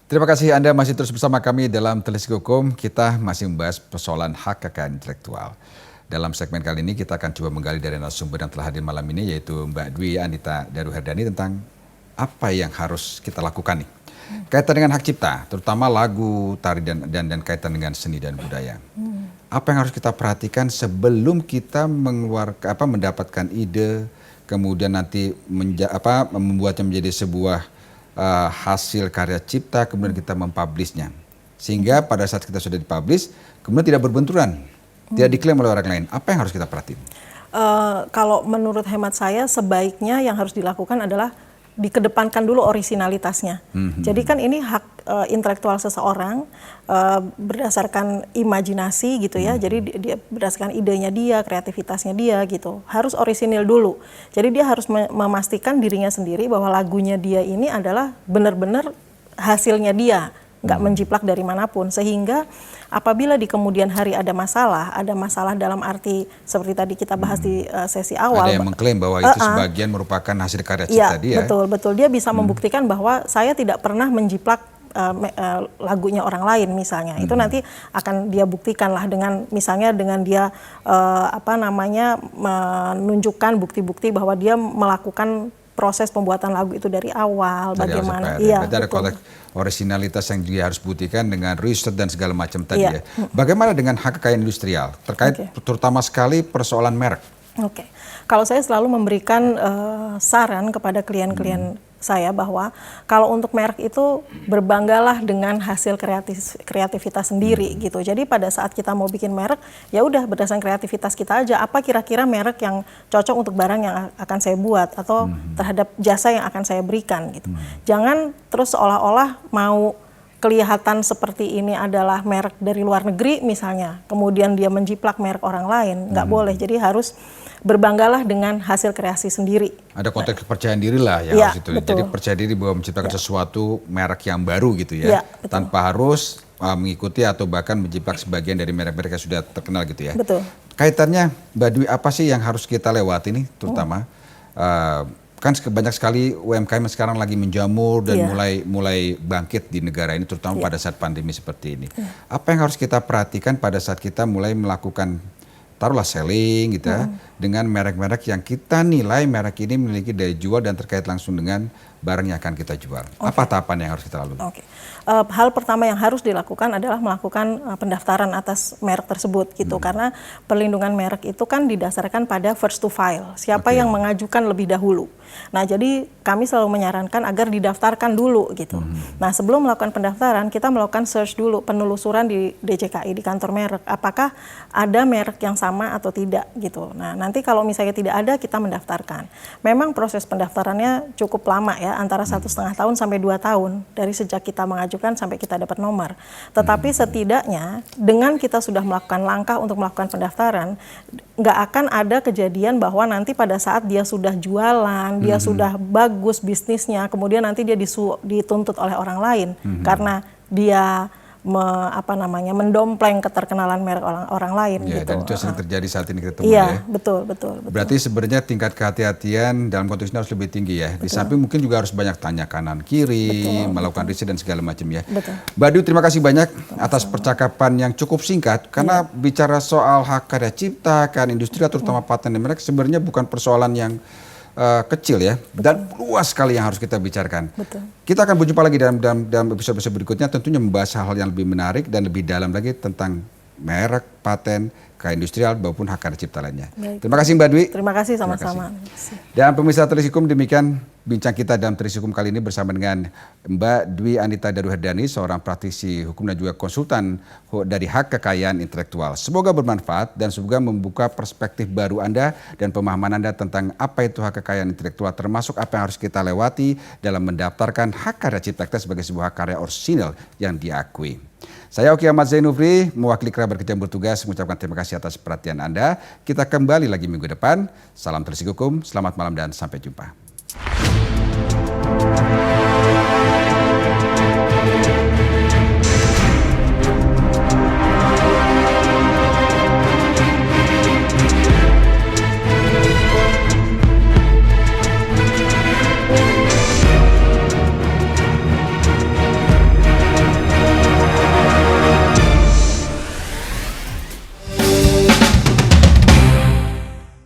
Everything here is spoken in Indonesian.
Terima kasih Anda masih terus bersama kami dalam Telisik Hukum. Kita masih membahas persoalan hak kekayaan intelektual. Dalam segmen kali ini kita akan coba menggali dari narasumber yang telah hadir malam ini, yaitu Mbak Dwi Anita Daruhardani, tentang apa yang harus kita lakukan nih kaitan dengan hak cipta, terutama lagu, tari dan kaitan dengan seni dan budaya. Apa yang harus kita perhatikan sebelum kita mendapatkan ide, kemudian nanti membuatnya menjadi sebuah hasil karya cipta, kemudian kita mempublishnya. Sehingga pada saat kita sudah dipublish, kemudian tidak berbenturan, tidak diklaim oleh orang lain. Apa yang harus kita perhatiin? Kalau menurut hemat saya, sebaiknya yang harus dilakukan adalah dikedepankan dulu orisinalitasnya. Jadi kan ini hak intelektual seseorang berdasarkan imajinasi gitu ya. Jadi dia berdasarkan idenya dia, kreativitasnya dia gitu. Harus orisinil dulu. Jadi dia harus memastikan dirinya sendiri bahwa lagunya dia ini adalah benar-benar hasilnya dia, nggak menjiplak dari manapun, sehingga apabila di kemudian hari ada masalah dalam arti seperti tadi kita bahas di sesi awal. Ada yang mengklaim bahwa itu sebagian merupakan hasil karya cipta dia. Betul. Dia bisa membuktikan bahwa saya tidak pernah menjiplak lagunya orang lain misalnya. Itu nanti akan dia buktikan lah dengan misalnya dengan dia menunjukkan bukti-bukti bahwa dia melakukan proses pembuatan lagu itu dari awal, bagaimana. Iya, ada konteks originalitas yang dia harus buktikan dengan riset dan segala macam tadi ya. Bagaimana dengan hak kekayaan industrial terkait terutama sekali persoalan merek? Kalau saya selalu memberikan saran kepada klien-klien saya bahwa kalau untuk merek itu berbanggalah dengan hasil kreativitas sendiri gitu. Jadi pada saat kita mau bikin merek, ya udah berdasarkan kreativitas kita aja, apa kira-kira merek yang cocok untuk barang yang akan saya buat atau terhadap jasa yang akan saya berikan gitu. Jangan terus seolah-olah mau kelihatan seperti ini adalah merek dari luar negeri misalnya, kemudian dia menjiplak merek orang lain, nggak boleh. Jadi harus berbanggalah dengan hasil kreasi sendiri. Ada konteks kepercayaan diri lah ya, harus itu. Jadi percaya diri bahwa menciptakan sesuatu merek yang baru gitu ya, tanpa harus mengikuti atau bahkan menjiplak sebagian dari merek-merek yang sudah terkenal gitu ya. Kaitannya Mbak Dwi, apa sih yang harus kita lewati nih terutama? Kan banyak sekali UMKM sekarang lagi menjamur dan mulai bangkit di negara ini, terutama pada saat pandemi seperti ini. Apa yang harus kita perhatikan pada saat kita mulai melakukan taruhlah selling gitu ya, dengan merek-merek yang kita nilai merek ini memiliki daya jual dan terkait langsung dengan barang yang akan kita jual. Apa tahapan yang harus kita lalui? Hal pertama yang harus dilakukan adalah melakukan pendaftaran atas merek tersebut gitu, karena perlindungan merek itu kan didasarkan pada first to file, siapa yang mengajukan lebih dahulu. Nah, jadi kami selalu menyarankan agar didaftarkan dulu gitu. Nah, sebelum melakukan pendaftaran, kita melakukan search dulu, penelusuran di DJKI, di kantor merek, apakah ada merek yang sama atau tidak gitu. Nah, nanti kalau misalnya tidak ada, kita mendaftarkan. Memang proses pendaftarannya cukup lama ya, antara 1,5 tahun sampai 2 tahun dari sejak kita mengajukan sampai kita dapat nomor. Tetapi setidaknya dengan kita sudah melakukan langkah untuk melakukan pendaftaran, nggak akan ada kejadian bahwa nanti pada saat dia sudah jualan, dia sudah bagus bisnisnya, kemudian nanti dia dituntut oleh orang lain karena dia mendompleng keterkenalan merek orang lain gitu. Dan itu sering terjadi saat ini kita temui ya. Betul. Berarti sebenarnya tingkat kehati-hatian dalam konteks ini harus lebih tinggi ya. Di samping mungkin juga harus banyak tanya kanan kiri, melakukan riset dan segala macam ya. Mbak Dwi, terima kasih banyak atas percakapan yang cukup singkat, karena bicara soal hak karya cipta, hak industri terutama paten dan merek sebenarnya bukan persoalan yang kecil ya, dan luas sekali yang harus kita bicarakan. Kita akan berjumpa lagi dalam episode berikutnya, tentunya membahas hal-hal yang lebih menarik dan lebih dalam lagi tentang merek, paten, hak industrial maupun hak karya cipta lainnya. Terima kasih Mbak Dwi. Terima kasih sama-sama. Dan pemirsa Telisik Hukum, demikian bincang kita dalam Telisik Hukum kali ini bersama dengan Mbak Dwi Anita Daruhardani, seorang praktisi hukum dan juga konsultan dari hak kekayaan intelektual. Semoga bermanfaat dan semoga membuka perspektif baru Anda dan pemahaman Anda tentang apa itu hak kekayaan intelektual, termasuk apa yang harus kita lewati dalam mendaftarkan hak karya cipta kita sebagai sebuah karya orisinal yang diakui. Saya Oki Ahmad Zainufri, mewakili kerabat kerja yang bertugas, mengucapkan terima kasih atas perhatian Anda. Kita kembali lagi minggu depan. Salam Telisik Hukum, selamat malam dan sampai jumpa.